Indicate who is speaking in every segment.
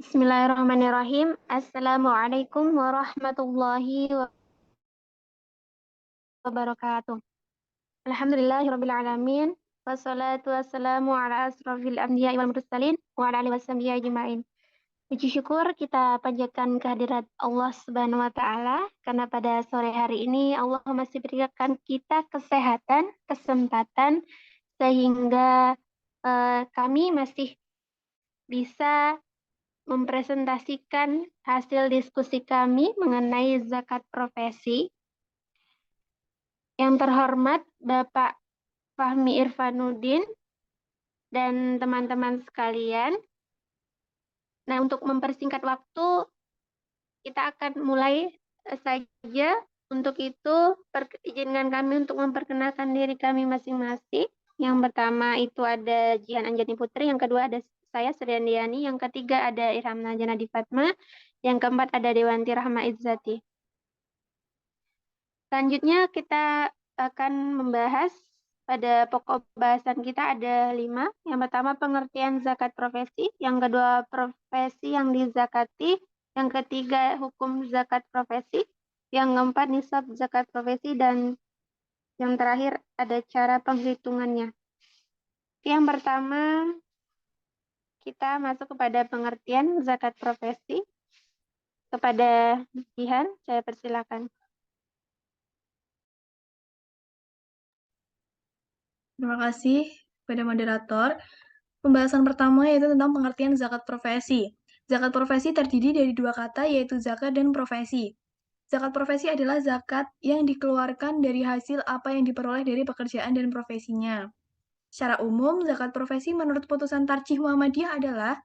Speaker 1: Bismillahirrahmanirrahim. Assalamualaikum warahmatullahi wabarakatuh. Alhamdulillahirabbil alamin. Wassalatu wassalamu ala asrofil anbiya'i wal mursalin wa ala alihi washabihi ajma'in. Puji syukur kita panjatkan kehadirat Allah Subhanahu wa taala karena pada sore hari ini Allah masih berikan kita kesehatan, kesempatan sehingga kami masih bisa mempresentasikan hasil diskusi kami mengenai zakat profesi. Yang terhormat Bapak Fahmi Irfanuddin dan teman-teman sekalian. Nah, untuk mempersingkat waktu, kita akan mulai saja. Untuk itu, izinkan kami untuk memperkenalkan diri kami masing-masing. Yang pertama itu ada Jihan Anjani Putri, yang kedua ada saya Suryandiani, yang ketiga ada Irham Janadi Fatma, yang keempat ada Dewanti Rahma Izzati. Selanjutnya kita akan membahas pada pokok bahasan kita ada 5. Yang pertama pengertian zakat profesi, yang kedua profesi yang dizakati, yang ketiga hukum zakat profesi, yang keempat nisab zakat profesi, dan yang terakhir ada cara penghitungannya. Yang pertama kita masuk kepada pengertian zakat profesi. Kepada Jihan, saya persilakan.
Speaker 2: Terima kasih kepada moderator. Pembahasan pertama yaitu tentang pengertian zakat profesi. Zakat profesi terdiri dari 2 kata yaitu zakat dan profesi. Zakat profesi adalah zakat yang dikeluarkan dari hasil apa yang diperoleh dari pekerjaan dan profesinya. Secara umum, zakat profesi menurut putusan Tarjih Muhammadiyah adalah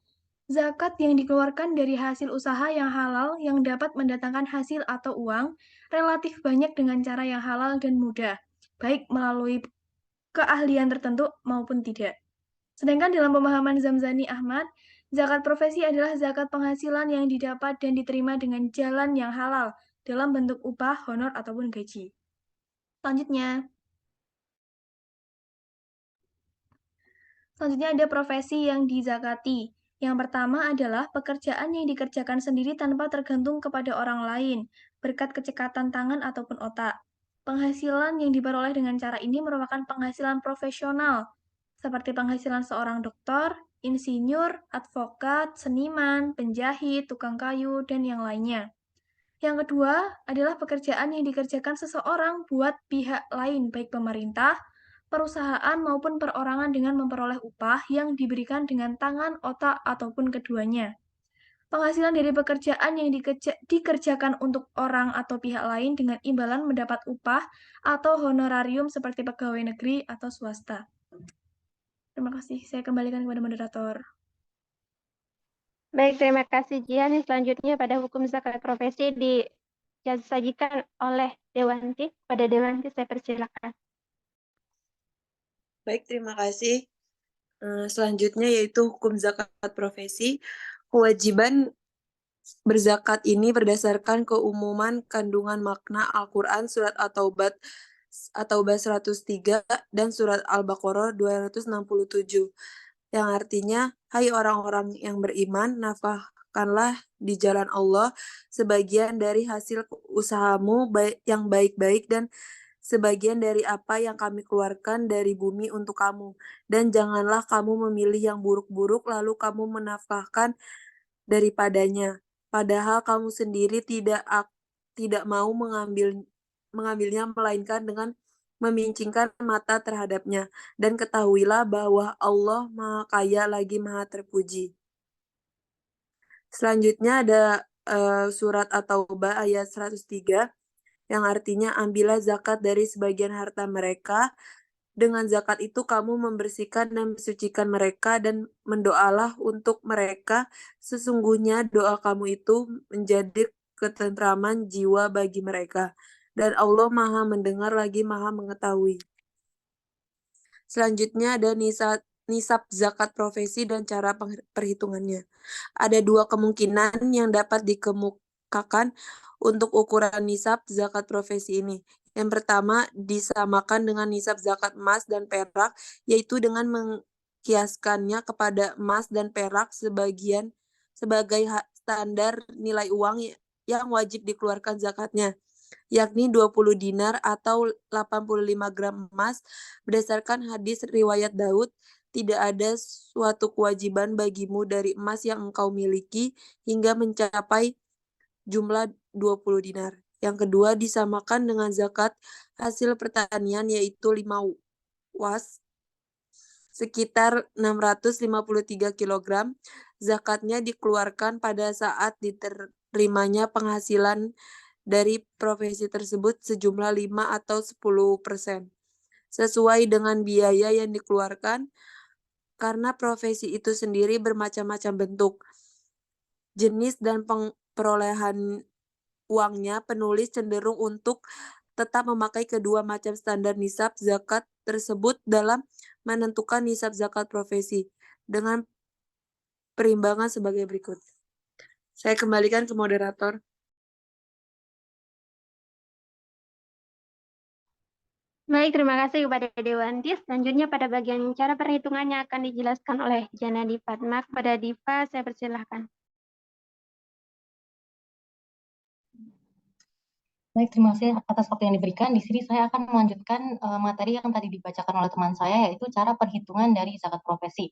Speaker 2: zakat yang dikeluarkan dari hasil usaha yang halal yang dapat mendatangkan hasil atau uang relatif banyak dengan cara yang halal dan mudah, baik melalui keahlian tertentu maupun tidak. Sedangkan dalam pemahaman Zamzani Ahmad, zakat profesi adalah zakat penghasilan yang didapat dan diterima dengan jalan yang halal dalam bentuk upah, honor, ataupun gaji. Selanjutnya ada profesi yang dizakati. Yang pertama adalah pekerjaan yang dikerjakan sendiri tanpa tergantung kepada orang lain, berkat kecekatan tangan ataupun otak. Penghasilan yang diperoleh dengan cara ini merupakan penghasilan profesional, seperti penghasilan seorang dokter, insinyur, advokat, seniman, penjahit, tukang kayu, dan yang lainnya. Yang kedua adalah pekerjaan yang dikerjakan seseorang buat pihak lain, baik pemerintah, perusahaan, maupun perorangan dengan memperoleh upah yang diberikan dengan tangan, otak, ataupun keduanya. Penghasilan dari pekerjaan yang dikerjakan untuk orang atau pihak lain dengan imbalan mendapat upah atau honorarium seperti pegawai negeri atau swasta. Terima kasih. Saya kembalikan kepada moderator.
Speaker 1: Baik, terima kasih Jihan. Selanjutnya pada hukum zakat profesi disajikan oleh Dewanti. Pada Dewanti saya persilakan.
Speaker 3: Baik, terima kasih. Selanjutnya yaitu hukum zakat profesi. Kewajiban berzakat ini berdasarkan keumuman kandungan makna Al-Quran surat At-Taubah 103 dan surat Al-Baqarah 267 yang artinya, hai orang-orang yang beriman, nafkahkanlah di jalan Allah sebagian dari hasil usahamu yang baik-baik dan sebagian dari apa yang kami keluarkan dari bumi untuk kamu. Dan janganlah kamu memilih yang buruk-buruk lalu kamu menafkahkan daripadanya. Padahal kamu sendiri tidak mau mengambilnya melainkan dengan memincingkan mata terhadapnya. Dan ketahuilah bahwa Allah Maha Kaya lagi Maha Terpuji. Selanjutnya ada surat At-Taubah ayat 103 yang artinya ambillah zakat dari sebagian harta mereka. Dengan zakat itu kamu membersihkan dan mensucikan mereka dan mendoalah untuk mereka. Sesungguhnya doa kamu itu menjadi ketentraman jiwa bagi mereka. Dan Allah Maha mendengar lagi Maha mengetahui. Selanjutnya ada nisab zakat profesi dan cara perhitungannya. Ada 2 kemungkinan yang dapat dikemukakan untuk ukuran nisab zakat profesi ini. Yang pertama, disamakan dengan nisab zakat emas dan perak, yaitu dengan mengkiaskannya kepada emas dan perak sebagai standar nilai uang yang wajib dikeluarkan zakatnya, yakni 20 dinar atau 85 gram emas. Berdasarkan hadis riwayat Daud, tidak ada suatu kewajiban bagimu dari emas yang engkau miliki hingga mencapai jumlah 20 dinar. Yang kedua, disamakan dengan zakat hasil pertanian, yaitu 5 was, sekitar 653 kg. Zakatnya dikeluarkan pada saat diterimanya penghasilan dari profesi tersebut sejumlah 5 atau 10%, sesuai dengan biaya yang dikeluarkan, karena profesi itu sendiri bermacam-macam bentuk, jenis, dan perolehan uangnya. Penulis cenderung untuk tetap memakai kedua macam standar nisab zakat tersebut dalam menentukan nisab zakat profesi dengan perimbangan sebagai berikut. Saya kembalikan ke moderator.
Speaker 1: Baik, terima kasih kepada Dewanti. Selanjutnya pada bagian cara perhitungannya akan dijelaskan oleh Jana Difatma. Kepada Diva, saya persilahkan.
Speaker 4: Baik, terima kasih atas waktu yang diberikan. Di sini saya akan melanjutkan materi yang tadi dibacakan oleh teman saya, yaitu cara perhitungan dari zakat profesi.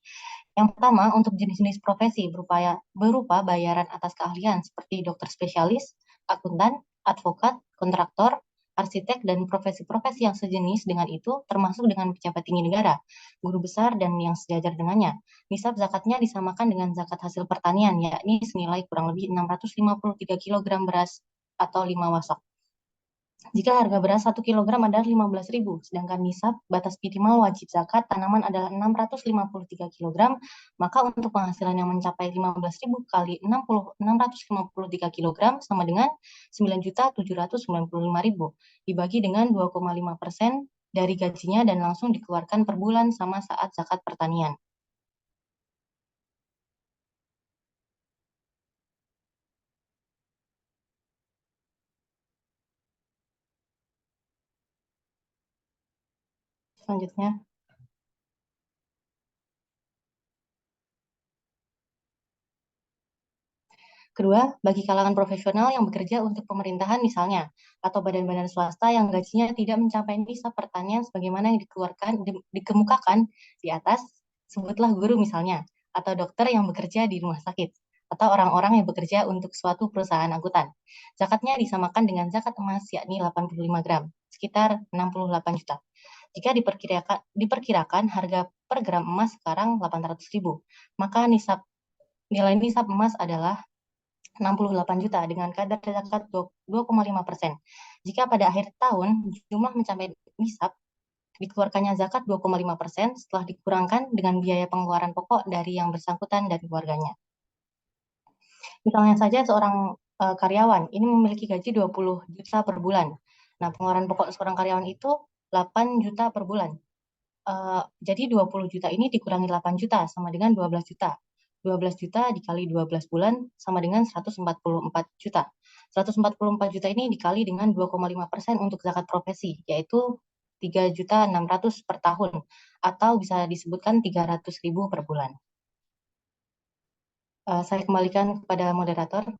Speaker 4: Yang pertama, untuk jenis-jenis profesi berupa bayaran atas keahlian seperti dokter spesialis, akuntan, advokat, kontraktor, arsitek, dan profesi-profesi yang sejenis dengan itu, termasuk dengan pejabat tinggi negara, guru besar, dan yang sejajar dengannya. Nisab zakatnya disamakan dengan zakat hasil pertanian, yakni senilai kurang lebih 653 kg beras atau 5 wasok. Jika harga beras 1 kg adalah 15.000, sedangkan nisab batas minimal wajib zakat tanaman adalah 653 kg, maka untuk penghasilan yang mencapai 15.000 kali 653 kg sama dengan 9.795.000 dibagi dengan 2,5% dari gajinya dan langsung dikeluarkan per bulan sama saat zakat pertanian. Selanjutnya, kedua, bagi kalangan profesional yang bekerja untuk pemerintahan misalnya, atau badan-badan swasta yang gajinya tidak mencapai nisab pertanian sebagaimana yang dikemukakan di atas, sebutlah guru misalnya, atau dokter yang bekerja di rumah sakit, atau orang-orang yang bekerja untuk suatu perusahaan angkutan. Zakatnya disamakan dengan zakat emas, yakni 85 gram, sekitar 68 juta. Jika diperkirakan harga per gram emas sekarang 800.000, maka nilai nisab emas adalah 68 juta dengan kadar zakat 2,5%. Jika pada akhir tahun jumlah mencapai nisab, dikeluarkannya zakat 2,5% setelah dikurangkan dengan biaya pengeluaran pokok dari yang bersangkutan dan keluarganya. Misalnya saja seorang karyawan ini memiliki gaji 20 juta per bulan. Nah, pengeluaran pokok seorang karyawan itu 8 juta per bulan. Jadi 20 juta ini dikurangi 8 juta sama dengan 12 juta. 12 juta dikali 12 bulan sama dengan 144 juta. 144 juta ini dikali dengan 2,5% untuk zakat profesi, yaitu 3.600.000 per tahun, atau bisa disebutkan 300.000 per bulan. Saya kembalikan kepada moderator.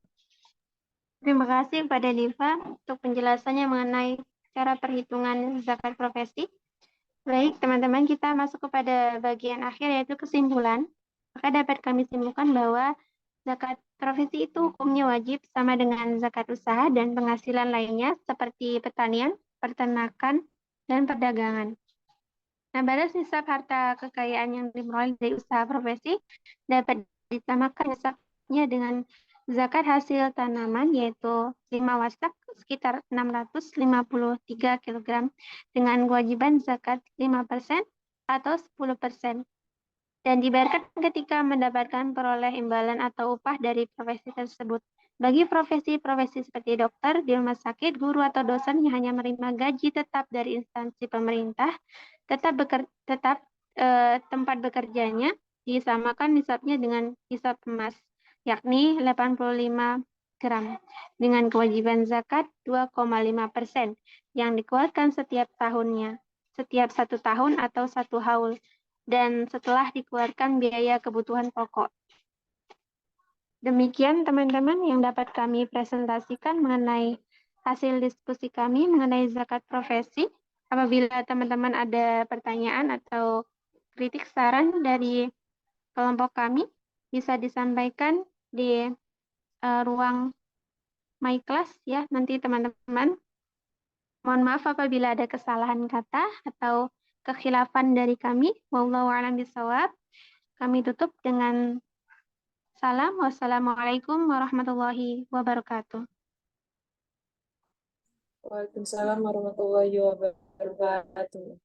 Speaker 1: Terima kasih kepada Diva untuk penjelasannya mengenai cara perhitungan zakat profesi. Baik, teman-teman, kita masuk kepada bagian akhir, yaitu kesimpulan. Maka dapat kami simpulkan bahwa zakat profesi itu hukumnya wajib sama dengan zakat usaha dan penghasilan lainnya seperti pertanian, peternakan, dan perdagangan. Nah, batas nisab harta kekayaan yang diperoleh dari usaha profesi dapat disamakan nisabnya dengan zakat hasil tanaman, yaitu 5 wasak sekitar 653 kg dengan kewajiban zakat 5% atau 10%. Dan dibayarkan ketika mendapatkan peroleh imbalan atau upah dari profesi tersebut. Bagi profesi-profesi seperti dokter di rumah sakit, guru atau dosen yang hanya menerima gaji tetap dari instansi pemerintah, tempat bekerjanya disamakan nisabnya dengan nisab emas, yakni 85 gram, dengan kewajiban zakat 2,5% yang dikeluarkan setiap tahunnya, setiap 1 tahun atau 1 haul, dan setelah dikeluarkan biaya kebutuhan pokok. Demikian teman-teman yang dapat kami presentasikan mengenai hasil diskusi kami mengenai zakat profesi. Apabila teman-teman ada pertanyaan atau kritik saran dari kelompok kami, bisa disampaikan di ruang my class ya nanti teman-teman. Mohon maaf apabila ada kesalahan kata atau kekhilafan dari kami. Wallahu a'lam bishawab. Kami tutup dengan salam. Wassalamualaikum warahmatullahi wabarakatuh.
Speaker 3: Waalaikumsalam warahmatullahi wabarakatuh.